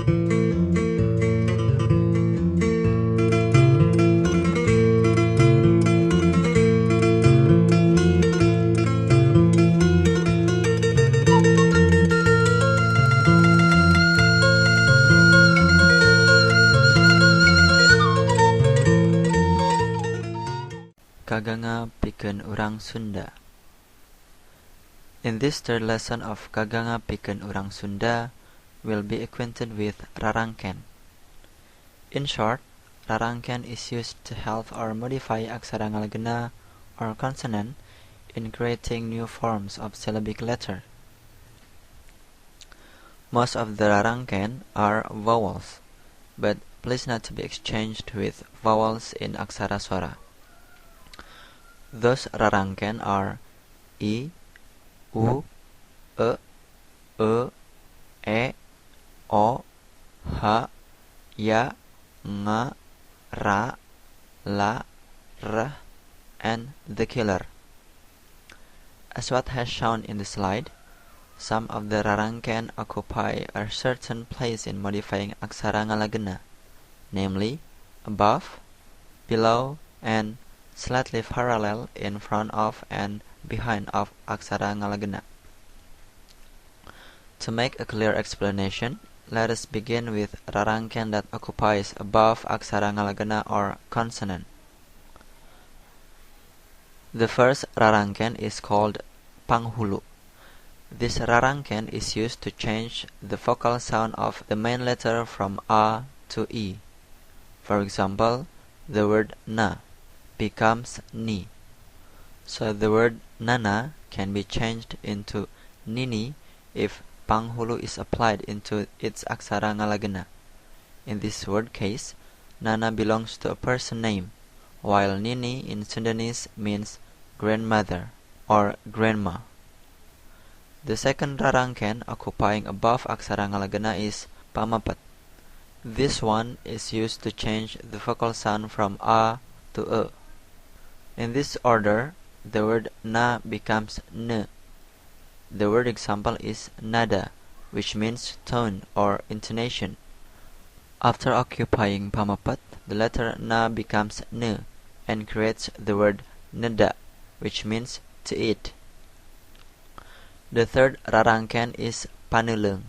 Kaganga pikeun urang Sunda. In this third lesson of Kaganga pikeun urang Sunda, we'll be acquainted with rarangken. In short, rarangken is used to help or modify aksara ngalagena or consonant in creating new forms of syllabic letter. Most of the rarangken are vowels, but please not to be exchanged with vowels in aksara swara. Those rarangken are I, U, E, E, O, H, Ya, Nga, Ra, La, R, and the killer. As what has shown in the slide, some of the rarangken occupy a certain place in modifying aksara ngalagena, namely above, below, and slightly parallel in front of and behind of aksara ngalagena. To make a clear explanation, let us begin with rarangken that occupies above aksara ngalagena or consonant. The first rarangken is called panghulu. This rarangken is used to change the vocal sound of the main letter from A to I. For example, the word na becomes ni. So the word nana can be changed into nini if panghulu is applied into its aksara ngalagena. In this word case, nana belongs to a person name, while nini in Sundanese means grandmother or grandma. The second rarangken occupying above aksara ngalagena is pamapat. This one is used to change the vocal sound from A to E. In this order, the word na becomes n. The word example is nada, which means tone or intonation. After occupying pamapat, the letter na becomes n and creates the word neda, which means to eat. The third rarangken is panulung.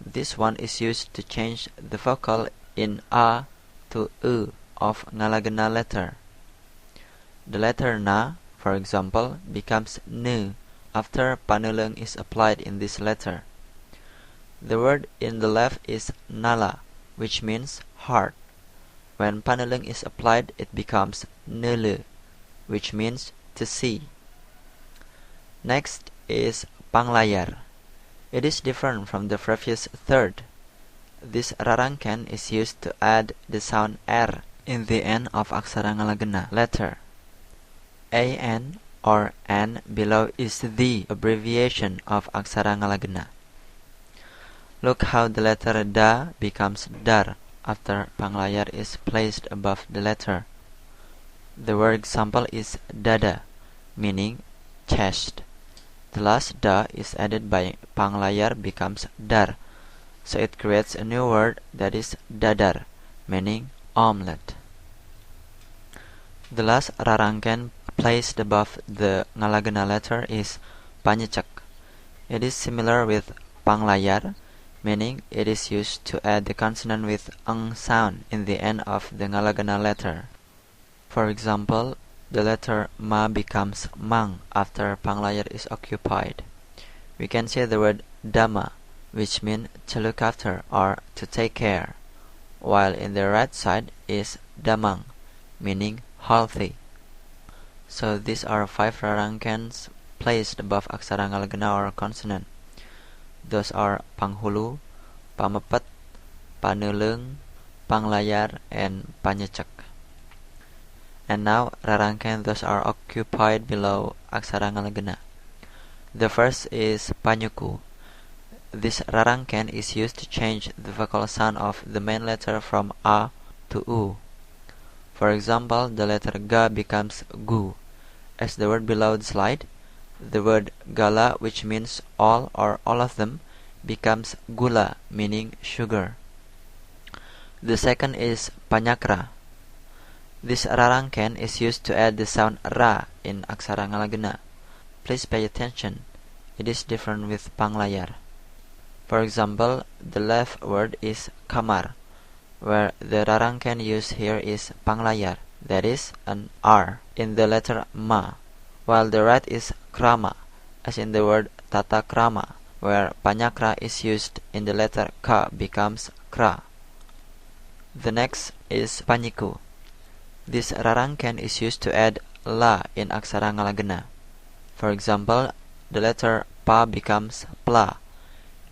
This one is used to change the vocal in A to U of ngalagena letter. The letter na, for example, becomes nu after panulung is applied in this letter. The word in the left is nala, which means heart. When panulung is applied, it becomes nulu, which means to see. Next is panglayar. It is different from the previous third. This rarangken is used to add the sound R in the end of aksara ngalagena letter. An or N below is the abbreviation of aksara ngalagena. Look how the letter da becomes dar after panglayar is placed above the letter. The word example is dada, meaning chest. The last da is added by panglayar becomes dar, so it creates a new word that is dadar, meaning omelette. The last rarangken placed above the ngalagena letter is panyecek. It is similar with panglayar, meaning it is used to add the consonant with ng sound in the end of the ngalagena letter. For example, the letter ma becomes mang after panglayar is occupied. We can say the word dama, which means to look after or to take care, while in the right side is damang, meaning healthy. So these are 5 rarangkens placed above aksara ngalagena or consonant. Those are panghulu, pamapat, panulung, panglayar, and panyecek. And now rarangken those are occupied below aksara ngalagena. The first is panyuku. This rarangken is used to change the vocal sound of the main letter from A to U. For example, the letter ga becomes gu. As the word below the slide, the word gala, which means all or all of them, becomes gula, meaning sugar. The second is panyakra. This rarangken is used to add the sound ra in aksara Ngalagena. Please pay attention. It is different with Panglayar. For example, the left word is kamar, where the rarangken used here is Panglayar, that is an R in the letter ma, while the right is krama, as in the word tata krama, where panyakra is used in the letter ka becomes kra. The next is panyiku. This rarangken is used to add la in aksara Ngalagena. For example, the letter pa becomes pla.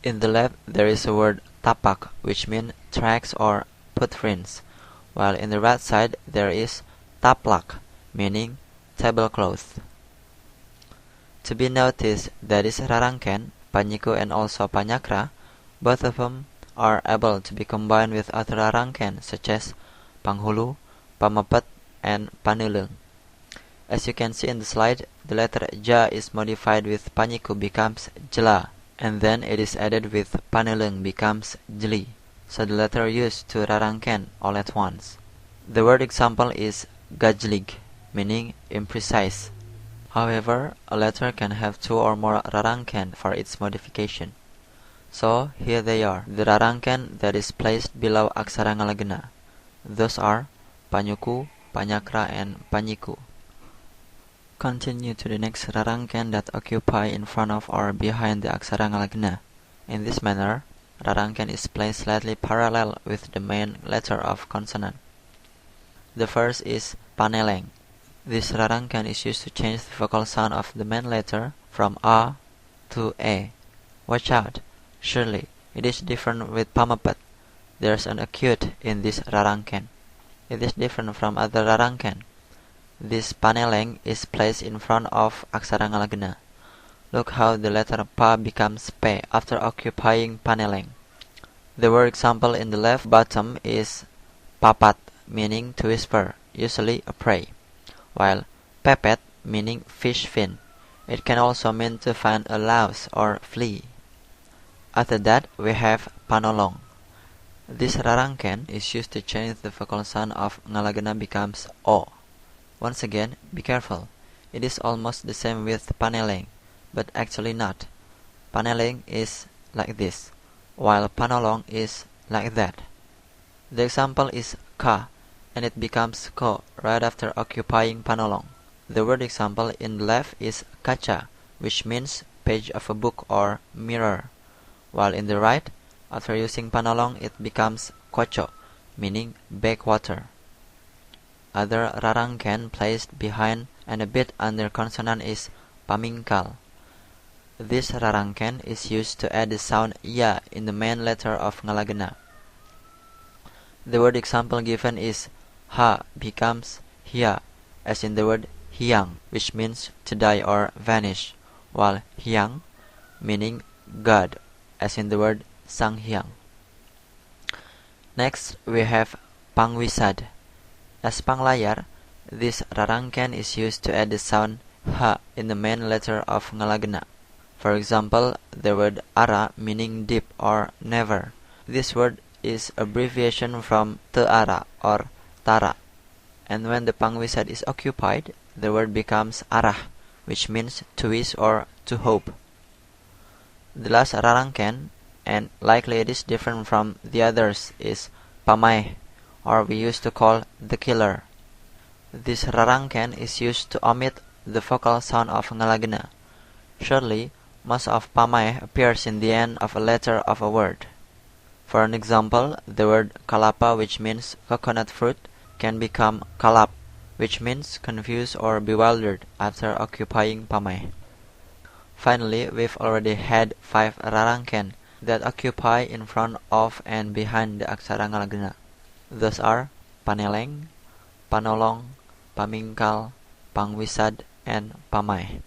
In the left there is a word tapak, which means tracks or footprints, while in the right side there is taplak, meaning tablecloth. To be noticed that is rarangken, panyiku and also panyakra, both of them are able to be combined with other rarangken such as panghulu, pamapet, and panulung. As you can see in the slide, the letter ja is modified with panyiku becomes jela, and then it is added with panulung becomes jeli. So the letter used to rarangken all at once. The word example is gajlig, meaning imprecise. However, a letter can have two or more rarangken for its modification. So here they are, the rarangken that is placed below aksara Ngalagena. Those are panyuku, panyakra, and panyiku. Continue to the next rarangken that occupy in front of or behind the aksara Ngalagena. In this manner, rarangken is placed slightly parallel with the main letter of consonant. The first is paneleng. This rarangken is used to change the vocal sound of the main letter from a to e. Watch out, surely it is different with pamapet. There is an acute in this rarangken. It is different from other rarangken. This paneleng is placed in front of aksara Ngalagena. Look how the letter pa becomes pe after occupying paneleng. The word example in the left bottom is papat, meaning to whisper, usually a prey, while pepet, meaning fish fin. It can also mean to find a louse or flea. After that, we have panolong. This rarangken is used to change the vocal sound of Ngalagena becomes o. Once again, be careful. It is almost the same with paneleng, but actually not. Paneleng is like this, while panolong is like that. The example is ka, and it becomes ko right after occupying panolong. The word example in the left is kaca, which means page of a book or mirror, while in the right, after using panolong, it becomes koco, meaning backwater. Other rarangken placed behind and a bit under consonant is pamingkal. This rarangken is used to add the sound ya in the main letter of Ngalagena. The word example given is ha becomes hia, as in the word hiang, which means to die or vanish, while hyang, meaning God, as in the word sanghyang. Next, we have pangwisad. As Panglayar, this rarangken is used to add the sound ha in the main letter of Ngalagena. For example, the word ara, meaning deep or never. This word is abbreviation from teara or tara, and when the pangwisad is occupied, the word becomes arah, which means to wish or to hope. The last rarangken, and likely it is different from the others, is pamai, or we used to call the killer. This rarangken is used to omit the vocal sound of Ngalagena. Surely, most of pamai appears in the end of a letter of a word. For an example, the word kalapa, which means coconut fruit, can become kalap, which means confused or bewildered after occupying pamai. Finally, we've already had 5 rarangken that occupy in front of and behind the aksara Ngalagena. Those are paneleng, panolong, pamingkal, pangwisad, and pamai.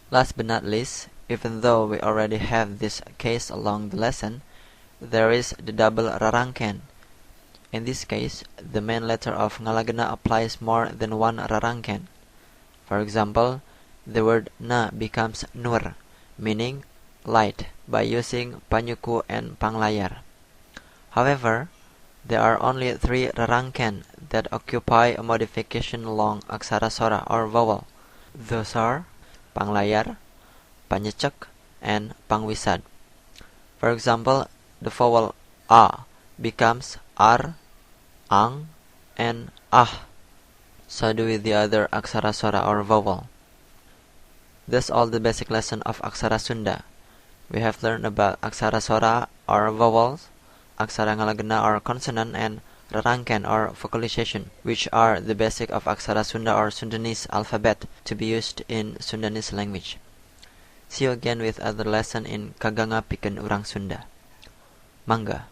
Last but not least, even though we already have this case along the lesson, there is the double rarangken. In this case, the main letter of Ngalagena applies more than one rarangken. For example, the word na becomes nur, meaning light, by using panyuku and panglayar. However, there are only 3 rarangken that occupy a modification along aksara-sora or vowel. Those are panglayar, panyecek, and pangwisad. For example, the vowel a becomes ar, ang, and ah. So do with the other aksara-sora or vowel. That's all the basic lesson of Aksara Sunda. We have learned about aksara-sora or vowels, aksara ngalagena or consonant, and rarangken or vocalization, which are the basic of Aksara Sunda or Sundanese alphabet to be used in Sundanese language. See you again with other lesson in Kaganga Pikeun Urang Sunda. Mangga.